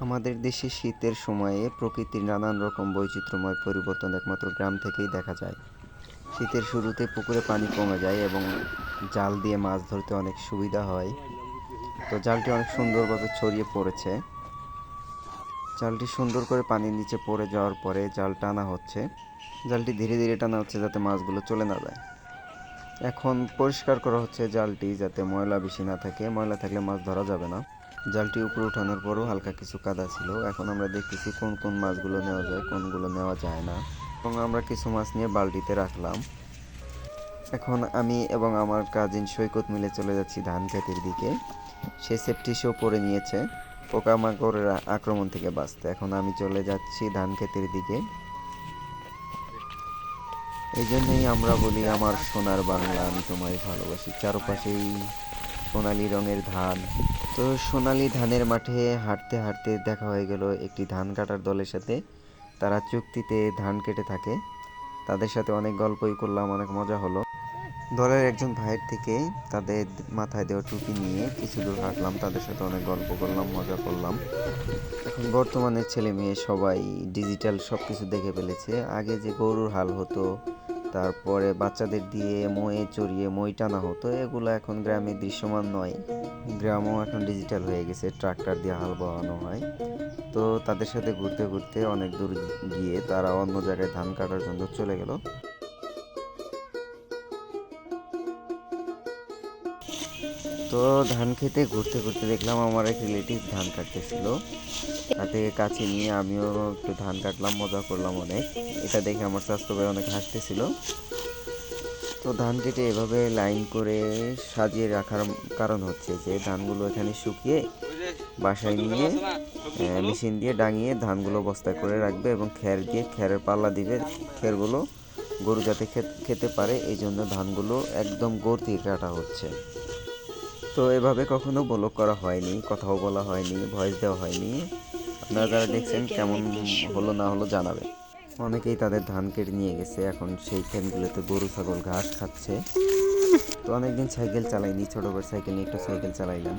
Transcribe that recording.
আমাদের দেশে শীতের সময়ে প্রকৃতির নানান রকম বৈচিত্র্যময় পরিবর্তন একমাত্র গ্রাম থেকেই দেখা যায়। শীতের শুরুতে পুকুরে পানি কমে যায় এবং জাল দিয়ে মাছ ধরতে অনেক সুবিধা হয়। তো জালটি অনেক সুন্দরভাবে ছড়িয়ে পড়েছে। জালটি সুন্দর করে পানির নিচে পড়ে যাওয়ার পরে জাল টানা হচ্ছে। জালটি ধীরে ধীরে টানা হচ্ছে যাতে মাছগুলো চলে না যায়। এখন পরিষ্কার করা হচ্ছে জালটি যাতে ময়লা বেশি না থাকে, ময়লা থাকলে মাছ ধরা যাবে না। জালটি উপরে ওঠানোর পরও হালকা কিছু কাদা ছিল। এখন আমরা দেখতেছি কোন কোন মাছগুলো নেওয়া যায়, কোনগুলো নেওয়া যায় না। এবং আমরা কিছু মাছ নিয়ে বালতিতে রাখলাম। এখন আমি এবং আমার কাজিন সৈকত মিলে চলে যাচ্ছি ধান ক্ষেতের দিকে। সে সেফটি শো পরে নিয়েছে পোকামাকড়ের আক্রমণ থেকে বাঁচতে। এখন আমি চলে যাচ্ছি ধান ক্ষেতের দিকে। এই জন্যই আমরা বলি আমার সোনার বাংলা আমি তোমায় ভালোবাসি। চারপাশেই সোনালি রঙের ধান। তো সোনালি ধানের মাঠে হাঁটতে হাঁটতে দেখা হয়ে গেল একটি ধান কাটার দলের সাথে। তারা চুক্তিতে ধান কেটে থাকে। তাদের সাথে অনেক গল্পই করলাম, অনেক মজা হলো। দলের একজন ভাইয়ের থেকে তাদের মাথায় দেওয়া টুপি নিয়ে কিছু দূর হাঁটলাম, তাদের সাথে অনেক গল্প করলাম, মজা করলাম। এখন বর্তমানে ছেলে মেয়ে সবাই ডিজিটাল সব কিছু দেখে ফেলেছে। আগে যে গরুর হাল হতো, তারপরে বাচ্চাদের দিয়ে ময়ে চড়িয়ে মই টানা হতো, এগুলো এখন গ্রামে দৃশ্যমান নয়। গ্রামও এখন ডিজিটাল হয়ে গেছে, ট্রাক্টর দিয়ে হাল বওয়ানো হয়। তো তাদের সাথে ঘুরতে ঘুরতে অনেক দূর গিয়ে তারা অন্য জায়গায় ধান কাটার জন্য চলে গেল। তো ধান খেতে ঘুরতে ঘুরতে দেখলাম আমার এক রিলেটিভ ধান কাটতেছিল। তাতে কাছে নিয়ে আমিও একটু ধান কাটলাম, মজা করলাম অনেক। এটা দেখে আমার স্বাস্থ্য ভাই অনেক হাসতেছিল। তো ধান কেটে এভাবে লাইন করে সাজিয়ে রাখার কারণ হচ্ছে যে ধানগুলো এখানে শুকিয়ে বাসায় নিয়ে মেশিন দিয়ে ডাঙিয়ে ধানগুলো বস্তায় করে রাখবে এবং খ্যার দিয়ে খ্যারের পাল্লা দিবে। খ্যারগুলো গরু যাতে খেতে পারে এই জন্য ধানগুলো একদম গোড় থেকে কাটা হচ্ছে। তো এভাবে কখনো ব্লগ করা হয়নি, কথাও বলা হয়নি, ভয়েস দেওয়া হয়নি। আপনারা যারা দেখছেন কেমন হলো না হলো জানাবেন। অনেকেই তাদের ধান কেটে নিয়ে গেছে, এখন সেই ক্ষেতগুলোতে গরু ছাগল ঘাস খাচ্ছে। তো অনেকদিন সাইকেল চালাইনি, ছোট করে সাইকেল নিয়ে একটু সাইকেল চালাইলাম।